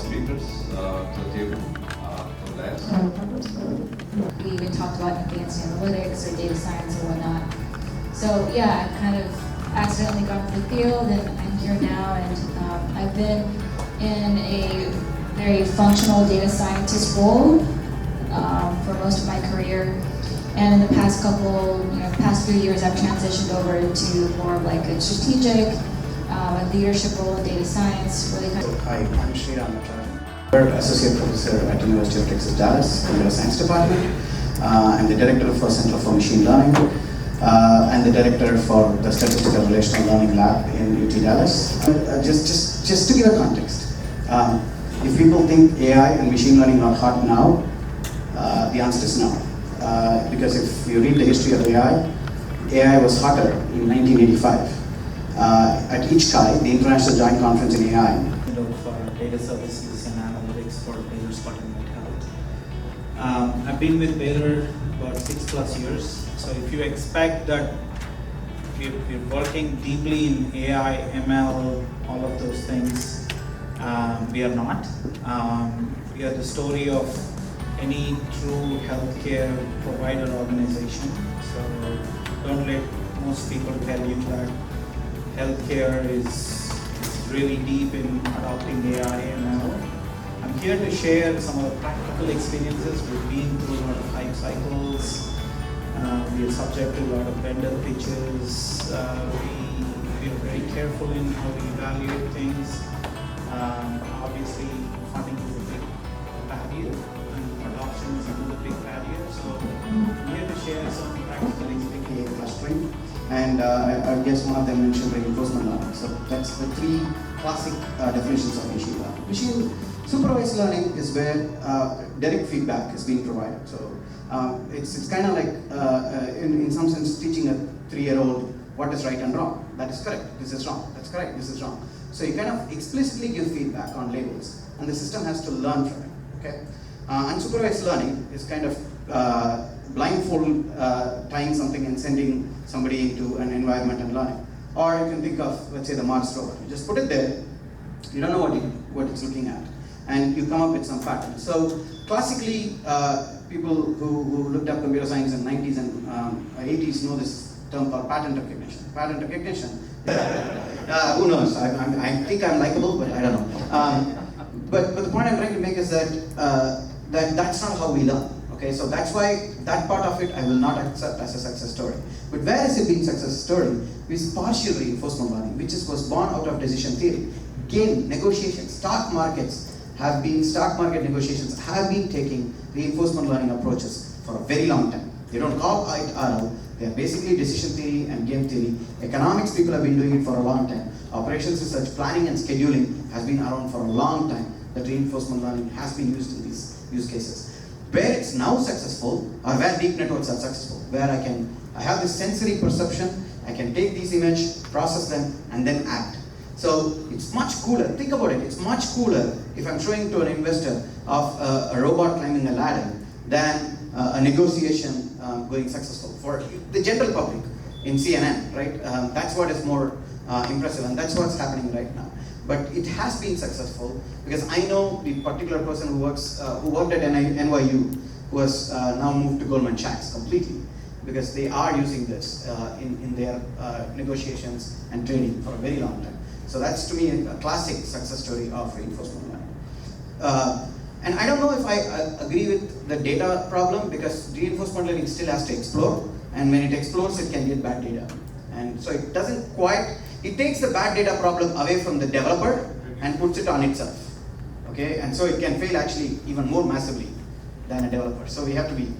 speakers to the table from last. We even talked about advanced analytics or data science or whatnot. So yeah, I kind of accidentally got into the field and I'm here now, and I've been in a very functional data scientist role for most of my career. And in the past past few years, I've transitioned over to more of like a strategic, a leadership role in data science. Really kind of. Hi, I'm Sriram Acharya, Associate Professor at University of Texas Dallas, Computer Science Department. I'm the Director for Center for Machine Learning and the Director for the Statistical Relational Learning Lab in UT Dallas. Just to give a context, if people think AI and machine learning are hot now, the answer is no. Because if you read the history of AI was hotter in 1985. At IACS, the International Joint Conference in AI. Of data services and analytics for Baylor Scott & Health. I've been with Baylor about 6+ years. So if you expect that we're working deeply in AI, ML, all of those things, we are not. We are the story of any true healthcare provider organization. So don't let most people tell you that healthcare is really deep in adopting AI and ML. I'm here to share some of the practical experiences. We've been through a lot of hype cycles. We are subject to a lot of vendor pitches. We are very careful in how we evaluate things. Obviously, funding is a big barrier, and adoption is another big barrier. So I'm here to share some practical experiences. Clustering, and I guess one of them mentioned reinforcement learning. So that's the three classic definitions of machine learning. Supervised learning is where direct feedback is being provided. So it's kind of like, in some sense, teaching a 3-year-old what is right and wrong. That is correct, this is wrong, that's correct, this is wrong. So you kind of explicitly give feedback on labels, and the system has to learn from it. Okay? Unsupervised learning is kind of blindfold tying something and sending somebody into an environment and learning. Or you can think of, let's say, the Mars rover. You just put it there, you don't know what it's looking at, and you come up with some pattern. So classically, people who looked up computer science in the 90s and 80s know this term called pattern recognition. Pattern recognition, who knows? I think I'm likable, but I don't know. But the point I'm trying to make is that that's not how we learn. Okay, so that's why that part of it I will not accept as a success story. But where is it being success story is partial reinforcement learning, which was born out of decision theory. Game negotiations, stock market negotiations have been taking reinforcement learning approaches for a very long time. They don't call it RL. They are basically decision theory and game theory. Economics people have been doing it for a long time. Operations research, planning and scheduling has been around for a long time. That reinforcement learning has been used in these use cases. Where it's now successful, or where deep networks are successful, where I have this sensory perception, I can take these images, process them, and then act. So it's much cooler. Think about it. It's much cooler if I'm showing to an investor of a robot climbing a ladder than a negotiation going successful for the general public in CNN, right? That's what is more impressive, and that's what's happening right now. But it has been successful because I know the particular person who worked at NYU, who has now moved to Goldman Sachs completely, because they are using this in their negotiations and training for a very long time. So that's, to me, a classic success story of reinforcement learning. And I don't know if I agree with the data problem, because reinforcement learning still has to explore, and when it explores, it can get bad data. And so it doesn't quite, it takes the bad data problem away from the developer and puts it on itself. Okay, and so it can fail actually even more massively than a developer. So we have to be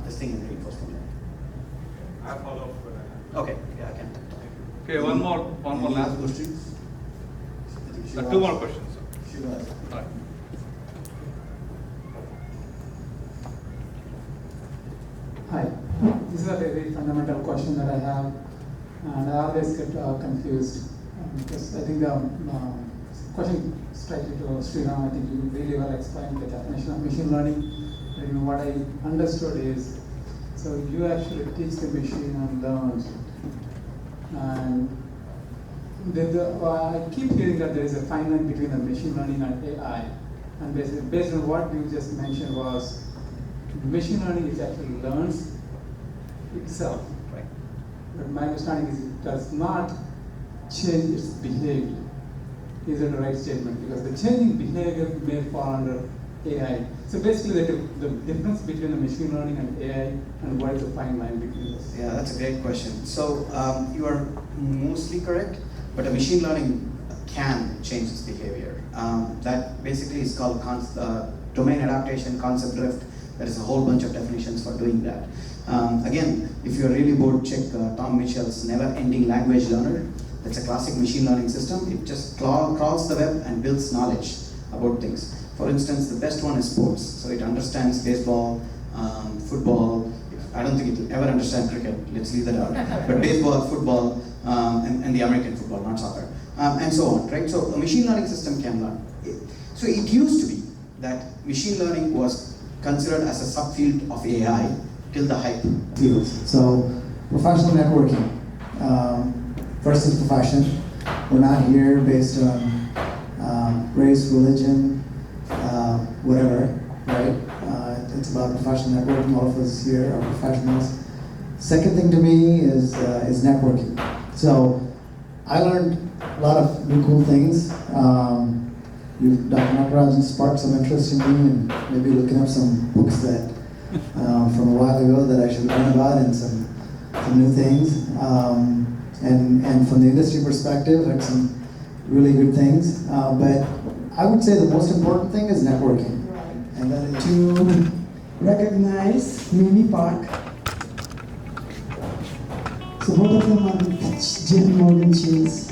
this thing in reinforcement learning. I follow up with that. Okay, yeah, I can. Okay, one more last question. Two more questions. All right. Hi, this is a very fundamental question that I have, and I always get confused because I think the question straight to Sriram, I think you really well explained the definition of machine learning. And what I understood is, so you actually teach the machine and learn, and I keep hearing that there is a fine line between the machine learning and AI. And based on what you just mentioned was, machine learning is actually learns itself. Right. But my understanding is it does not change its behavior. Is it the right statement? Because the changing behavior may fall under AI. So basically the difference between the machine learning and AI, and what is the fine line between this? Yeah, that's a great question. So you are mostly correct, but a machine learning can change its behavior. That basically is called domain adaptation, concept drift. There is a whole bunch of definitions for doing that. Again, if you're really bored, check Tom Mitchell's Never-Ending Language Learner. That's a classic machine learning system. It just crawls the web and builds knowledge about things. For instance, the best one is sports. So it understands baseball, football. I don't think it will ever understand cricket. Let's leave that out. But baseball, football, and the American football, not soccer, and so on. Right. So a machine learning system can learn. So it used to be that machine learning was considered as a subfield of AI till the hype. Fields. So professional networking. First is profession. We're not here based on race, religion, whatever, right? It's about professional networking. All of us here are professionals. Second thing to me is networking. So I learned a lot of new cool things. Dr. Nakarajan sparked some interest in me, and maybe looking up some books that from a while ago that I should learn about, and some new things. And from the industry perspective, heard some really good things. But I would say the most important thing is networking. And then To recognize Mimi Park. So both of them are with JP Morgan shoes.